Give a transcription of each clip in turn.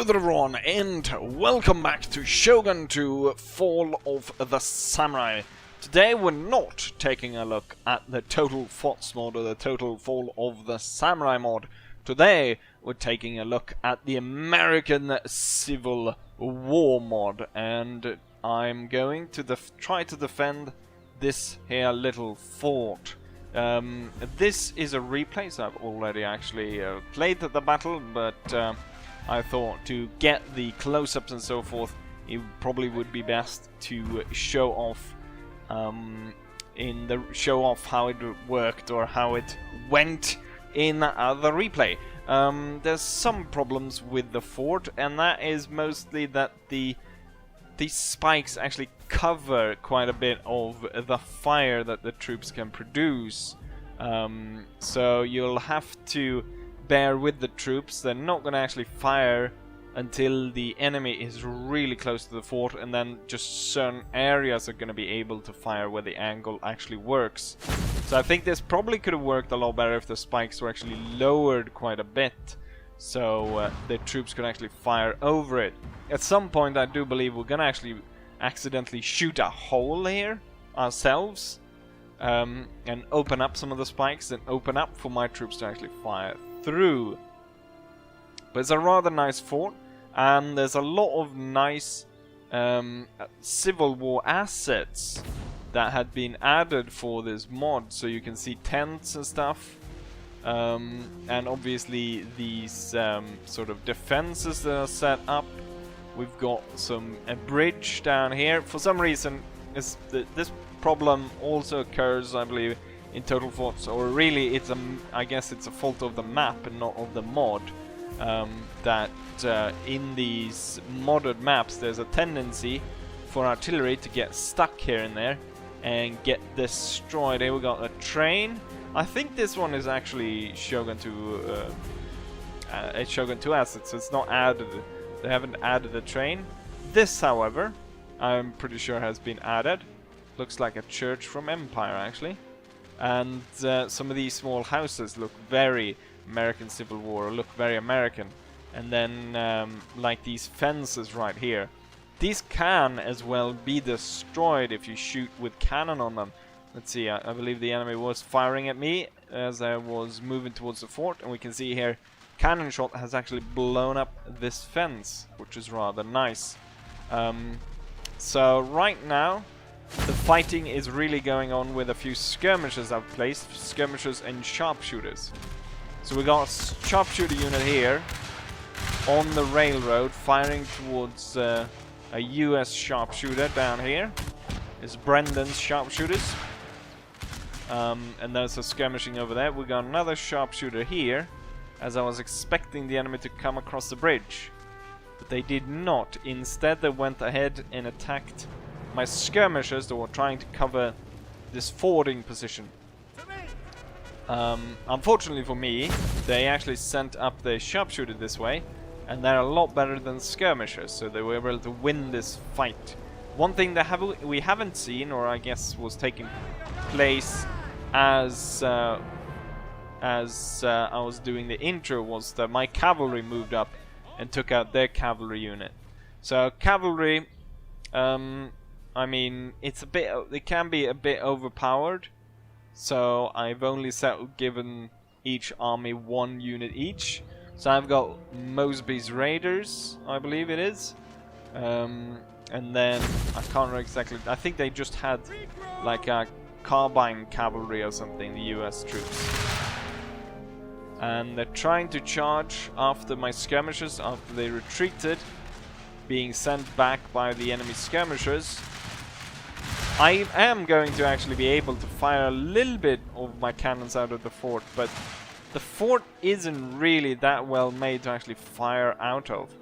Hello there everyone, and welcome back to Shogun 2 Fall of the Samurai. Today we're not taking a look at the Total FOTS mod or the Total Fall of the Samurai mod. Today we're taking a look at the American Civil War mod, and I'm going to try to defend this here little fort. This is a replay, so I've already actually played the battle, but I thought to get the close-ups and so forth, it probably would be best to show off how it worked or how it went in the replay. There's some problems with the fort, and that is mostly that these spikes actually cover quite a bit of the fire that the troops can produce. So you'll have to bear with the troops. They're not going to actually fire until the enemy is really close to the fort, and then just certain areas are going to be able to fire where the angle actually works. So I think this probably could have worked a lot better if the spikes were actually lowered quite a bit, so the troops could actually fire over it. At some point I do believe we're going to actually accidentally shoot a hole here ourselves, and open up some of the spikes and open up for my troops to actually fire through. But it's a rather nice fort, and there's a lot of nice Civil War assets that had been added for this mod. So you can see tents and stuff, and obviously these sort of defenses that are set up. We've got a bridge down here. For some reason this problem also occurs, I believe, in Total FOTS, or really I guess it's a fault of the map and not of the mod, that in these modded maps there's a tendency for artillery to get stuck here and there and get destroyed. Here we got a train. I think this one is actually Shogun 2 a Shogun 2 asset, so it's not added. They haven't added a train. This, however, I'm pretty sure has been added. Looks like a church from Empire, actually. And some of these small houses look very American Civil War, look very American. And then like these fences right here, these can as well be destroyed if you shoot with cannon on them. Let's see, I believe the enemy was firing at me as I was moving towards the fort, and we can see here cannon shot has actually blown up this fence, which is rather nice. So right now the fighting is really going on with a few skirmishers I've placed, skirmishers and sharpshooters. So we got a sharpshooter unit here on the railroad firing towards a US sharpshooter down here. It's Brendan's sharpshooters. And there's a skirmishing over there. We got another sharpshooter here, as I was expecting the enemy to come across the bridge. But they did not. Instead they went ahead and attacked my skirmishers that were trying to cover this fording position. Unfortunately for me, they actually sent up their sharpshooter this way, and they're a lot better than skirmishers, so they were able to win this fight. One thing that we haven't seen, or I guess was taking place as I was doing the intro, was that my cavalry moved up and took out their cavalry unit. So cavalry, I mean, it can be a bit overpowered, so I've only given each army one unit each. So I've got Mosby's Raiders, I believe it is, and then I can't remember exactly. I think they just had like a carbine cavalry or something, the US troops, and they're trying to charge after my skirmishers after they retreated, being sent back by the enemy skirmishers. I am going to actually be able to fire a little bit of my cannons out of the fort, but the fort isn't really that well made to actually fire out of.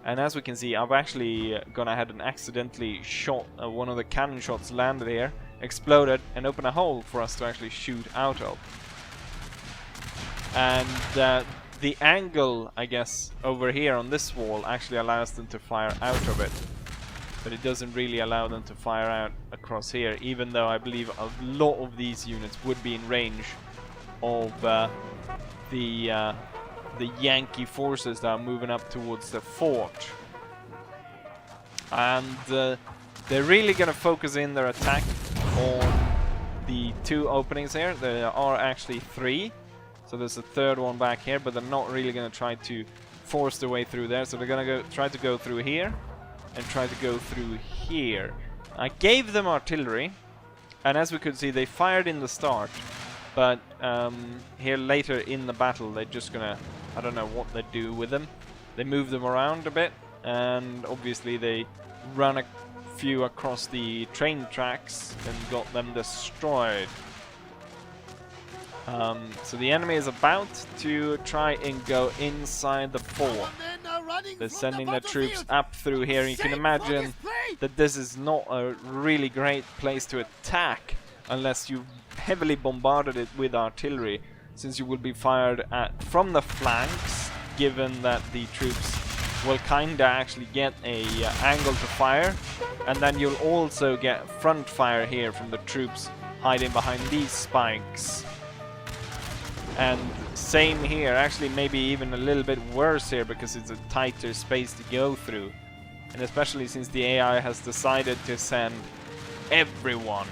And as we can see, I've actually gone ahead and accidentally shot one of the cannon shots landed here, exploded, and opened a hole for us to actually shoot out of. And the angle, I guess, over here on this wall actually allows them to fire out of it. But it doesn't really allow them to fire out across here, even though I believe a lot of these units would be in range of the the Yankee forces that are moving up towards the fort. And they're really going to focus in their attack on the 2 openings here. There are actually 3. So there's a 3rd one back here, but they're not really going to try to force their way through there. So they're going to try to go through here and try to go through here. I gave them artillery, and as we could see, they fired in the start. But here later in the battle, they're just going to, I don't know what they do with them. They move them around a bit, and obviously they run a few across the train tracks and got them destroyed. So the enemy is about to try and go inside the fort. They're sending their troops up through here. You can imagine that this is not a really great place to attack unless you heavily bombarded it with artillery, since you will be fired at from the flanks, given that the troops will kinda actually get a angle to fire, and then you'll also get front fire here from the troops hiding behind these spikes. And same here, actually maybe even a little bit worse here, because it's a tighter space to go through. And especially since the AI has decided to send everyone,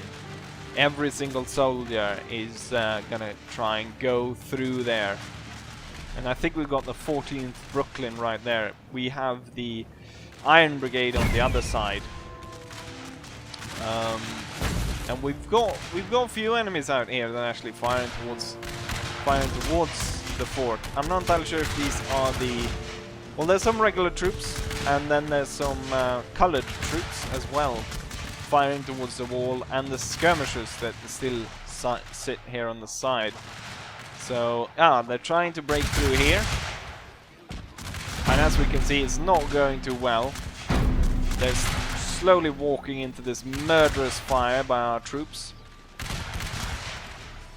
every single soldier is gonna try and go through there. And I think we've got the 14th Brooklyn right there. We have the Iron Brigade on the other side. And we've got a few enemies out here that are actually firing towards the fort. I'm not entirely sure if these are the... Well, there's some regular troops, and then there's some colored troops as well, firing towards the wall, and the skirmishers that still sit here on the side. So, they're trying to break through here. And as we can see, it's not going too well. They're slowly walking into this murderous fire by our troops.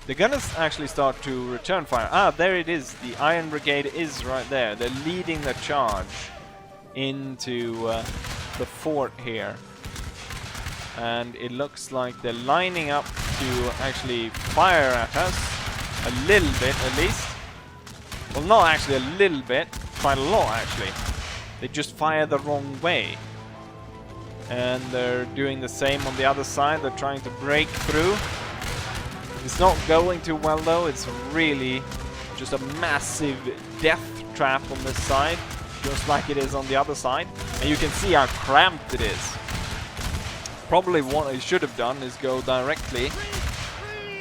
They're gonna actually start to return fire. There it is. The Iron Brigade is right there. They're leading the charge into the fort here. And it looks like they're lining up to actually fire at us. A little bit, at least. Well, not actually a little bit. Quite a lot, actually. They just fire the wrong way. And they're doing the same on the other side. They're trying to break through. It's not going too well, though. It's really just a massive death trap on this side, just like it is on the other side. And you can see how cramped it is. Probably what I should have done is go directly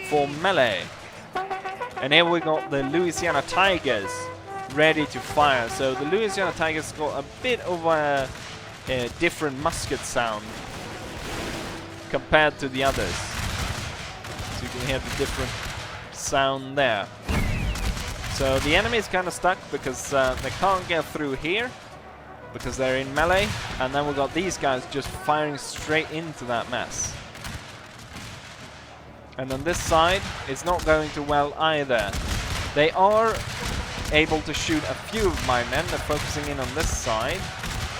for melee. And here we got the Louisiana Tigers ready to fire. So the Louisiana Tigers got a bit of a different musket sound compared to the others. So you can hear the different sound there. So the enemy is kind of stuck because they can't get through here because they're in melee, and then we've got these guys just firing straight into that mess. And on this side, it's not going too well either. They are able to shoot a few of my men. They're focusing in on this side,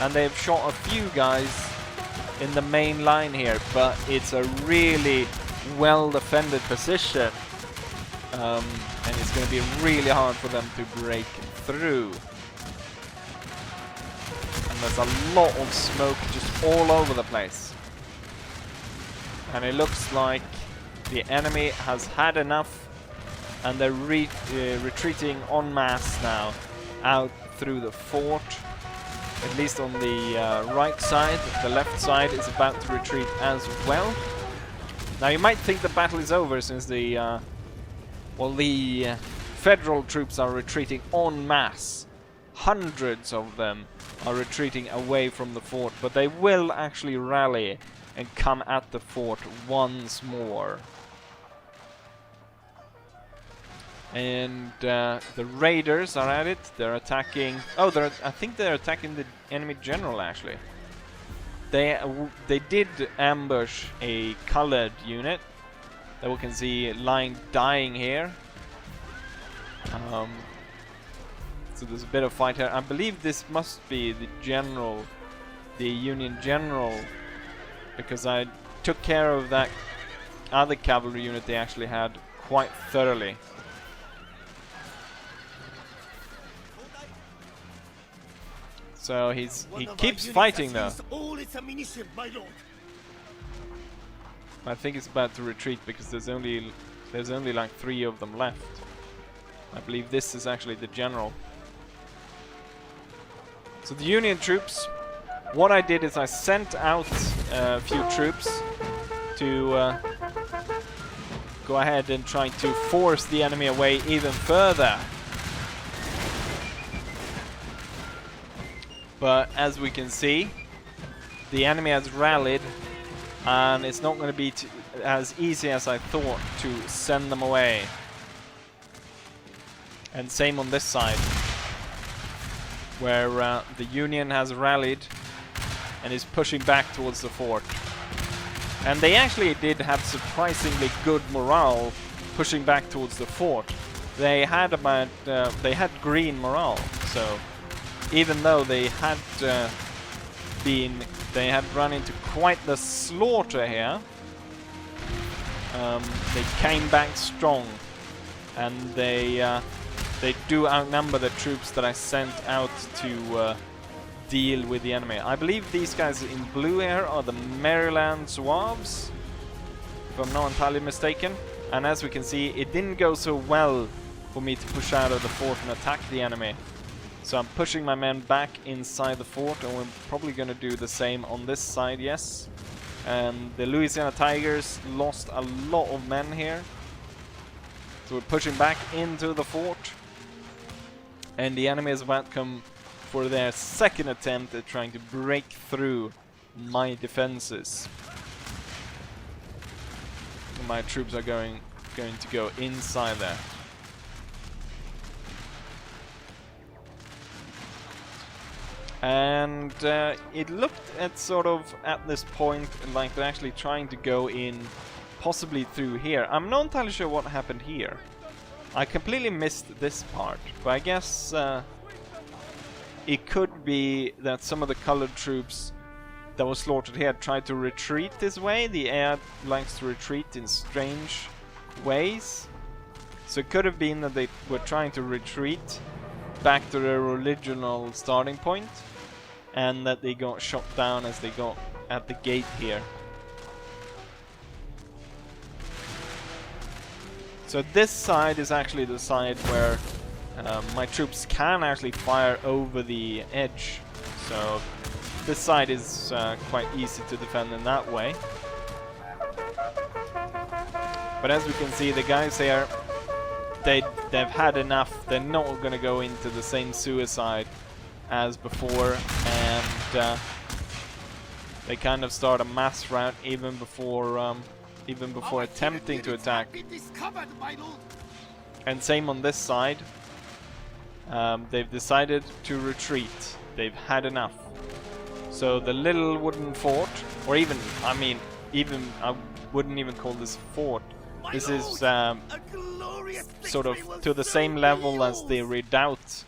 and they've shot a few guys in the main line here, but it's a really well-defended position. And it's going to be really hard for them to break through. And there's a lot of smoke just all over the place. And it looks like the enemy has had enough, and they're retreating en masse now out through the fort. At least on the right side. The left side is about to retreat as well. Now you might think the battle is over since the federal troops are retreating en masse. Hundreds of them are retreating away from the fort, but they will actually rally and come at the fort once more. And the raiders are at it. They're attacking. Oh, I think they're attacking the enemy general actually. They did ambush a colored unit that we can see lying dying here. So there's a bit of fight here. I believe this must be the general, the Union general, because I took care of that other cavalry unit they actually had quite thoroughly. So he keeps fighting though. All its ammunition, my lord. I think it's about to retreat because there's only like 3 of them left. I believe this is actually the general. So the Union troops, what I did is I sent out a few troops to go ahead and try to force the enemy away even further. But as we can see, the enemy has rallied, and it's not going to be as easy as I thought to send them away. And same on this side, where the Union has rallied and is pushing back towards the fort. And they actually did have surprisingly good morale pushing back towards the fort. They had green morale, so even though they had run into quite the slaughter here, they came back strong, and they do outnumber the troops that I sent out to deal with the enemy. I believe these guys in blue here are the Maryland Zouaves, if I'm not entirely mistaken. And as we can see, it didn't go so well for me to push out of the fort and attack the enemy. So I'm pushing my men back inside the fort, and we're probably going to do the same on this side, yes. And the Louisiana Tigers lost a lot of men here. So we're pushing back into the fort. And the enemy is about to come for their second attempt at trying to break through my defenses. My troops are going to go inside there. And it looked at at this point like they're actually trying to go in possibly through here. I'm not entirely sure what happened here. I completely missed this part, but I guess it could be that some of the colored troops that was slaughtered here tried to retreat this way. The air likes to retreat in strange ways. So it could have been that they were trying to retreat back to their original starting point, and that they got shot down as they got at the gate here. So this side is actually the side where my troops can actually fire over the edge. So this side is quite easy to defend in that way. But as we can see, the guys here, they've had enough. They're not going to go into the same suicide as before, and they kind of start a mass rout even before attempting to attack. And same on this side. They've decided to retreat. They've had enough. So the little wooden fort, or even I wouldn't even call this fort. This is sort of to the same level as the redoubt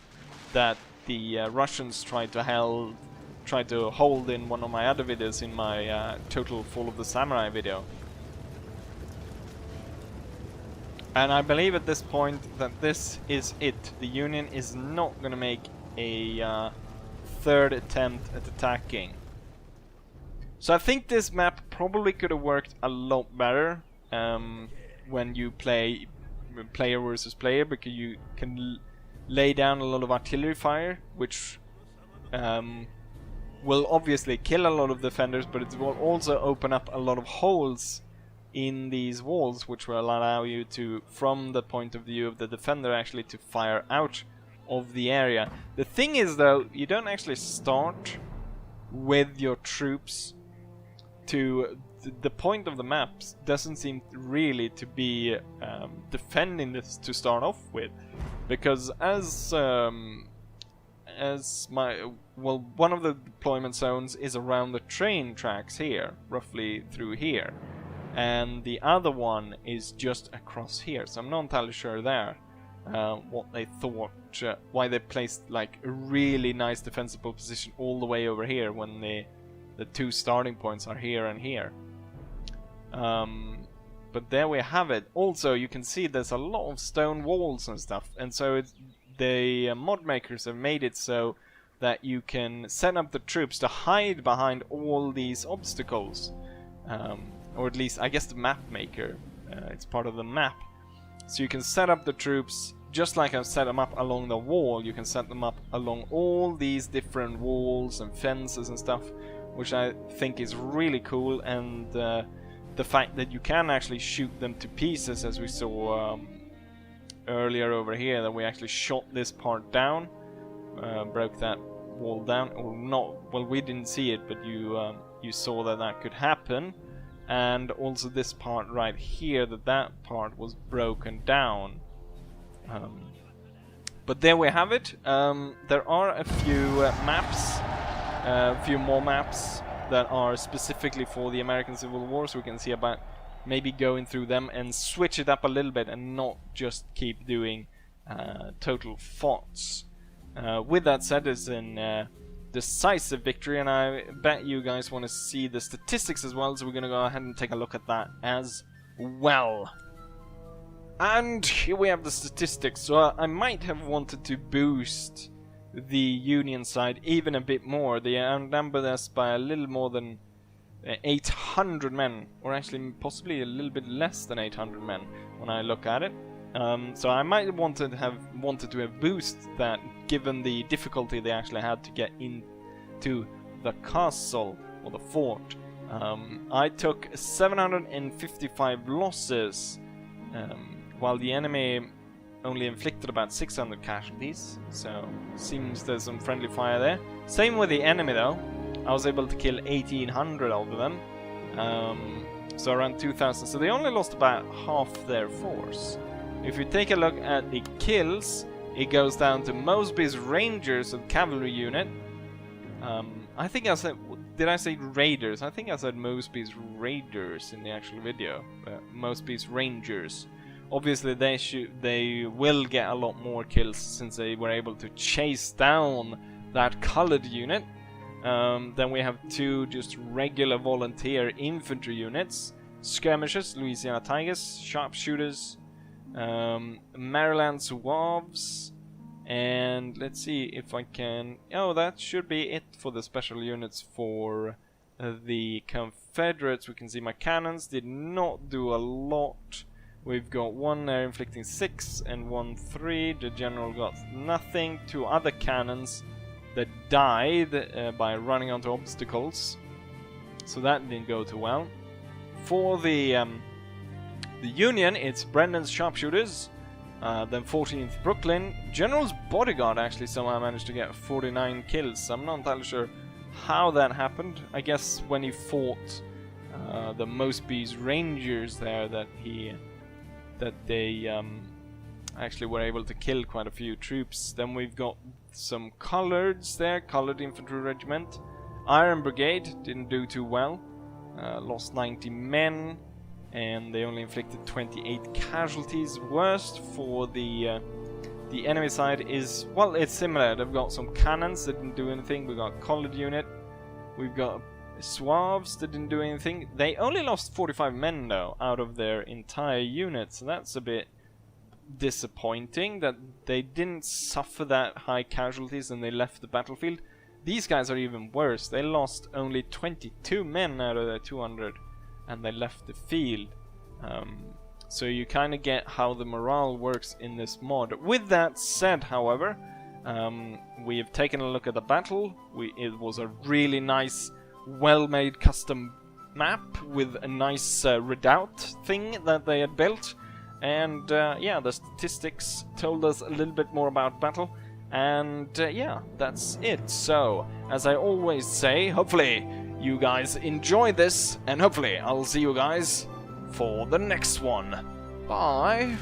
that the Russians tried to hold in one of my other videos, in my Total Fall of the Samurai video. And I believe at this point that this is it. The Union is not going to make a third attempt at attacking. So I think this map probably could have worked a lot better when you play player versus player, because you can lay down a lot of artillery fire, which will obviously kill a lot of defenders, but it will also open up a lot of holes in these walls, which will allow you to, from the point of view of the defender, actually to fire out of the area. The thing is though, you don't actually start with your troops to the point of the maps doesn't seem really to be defending this to start off with, because one of the deployment zones is around the train tracks here, roughly through here, and the other one is just across here. So I'm not entirely sure there what they thought, why they placed like a really nice defensible position all the way over here when the two starting points are here and here. But there we have it. Also, you can see there's a lot of stone walls and stuff, and so the mod makers have made it so that you can set up the troops to hide behind all these obstacles. Or at least, I guess the map maker, it's part of the map. So you can set up the troops just like I've set them up along the wall. You can set them up along all these different walls and fences and stuff, which I think is really cool. And the fact that you can actually shoot them to pieces, as we saw earlier over here, that we actually shot this part down, broke that wall down, or not. Well, we didn't see it, but you saw that that could happen. And also this part right here, that part was broken down. But there we have it. There are a few maps, a few more maps that are specifically for the American Civil War, so we can see about maybe going through them and switch it up a little bit and not just keep doing total forts. With that said, it's an decisive victory, and I bet you guys want to see the statistics as well, so we're going to go ahead and take a look at that as well. And here we have the statistics. So I might have wanted to boost the Union side even a bit more. They outnumbered us by a little more than 800 men, or actually possibly a little bit less than 800 men when I look at it. So I might have wanted to have boosted that, given the difficulty they actually had to get into the castle or the fort. I took 755 losses, while the enemy only inflicted about 600 casualties, so seems there's some friendly fire there. Same with the enemy though. I was able to kill 1800 of them, so around 2000, so they only lost about half their force. If you take a look at the kills, it goes down to Mosby's Rangers, a cavalry unit. I think I said, did I say Raiders? I think I said Mosby's Raiders in the actual video. Mosby's Rangers. Obviously they will get a lot more kills since they were able to chase down that colored unit. Then we have two just regular volunteer infantry units. Skirmishers, Louisiana Tigers, sharpshooters, Maryland Zouaves, and let's see if I can... Oh, that should be it for the special units for the Confederates. We can see my cannons did not do a lot. We've got one there inflicting 6 and 1 3. The general got nothing. 2 other cannons that died by running onto obstacles, so that didn't go too well. For the Union, it's Brendan's sharpshooters, then 14th Brooklyn. General's bodyguard actually somehow managed to get 49 kills. I'm not entirely sure how that happened. I guess when he fought the Mosby's Rangers there, that they actually were able to kill quite a few troops. Then we've got some coloreds there, colored infantry regiment. Iron Brigade didn't do too well, lost 90 men, and they only inflicted 28 casualties. Worst for the enemy side is, well, it's similar. They've got some cannons that didn't do anything. We've got colored unit. We've got Zouaves that didn't do anything. They only lost 45 men though out of their entire unit, so that's a bit disappointing that they didn't suffer that high casualties and they left the battlefield. These guys are even worse. They lost only 22 men out of their 200 and they left the field. So you kind of get how the morale works in this mod. With that said, however, we have taken a look at the battle. It was a really nice, well-made custom map with a nice redoubt thing that they had built. And yeah, the statistics told us a little bit more about battle. And yeah, that's it. So, as I always say, hopefully you guys enjoy this, and hopefully I'll see you guys for the next one. Bye!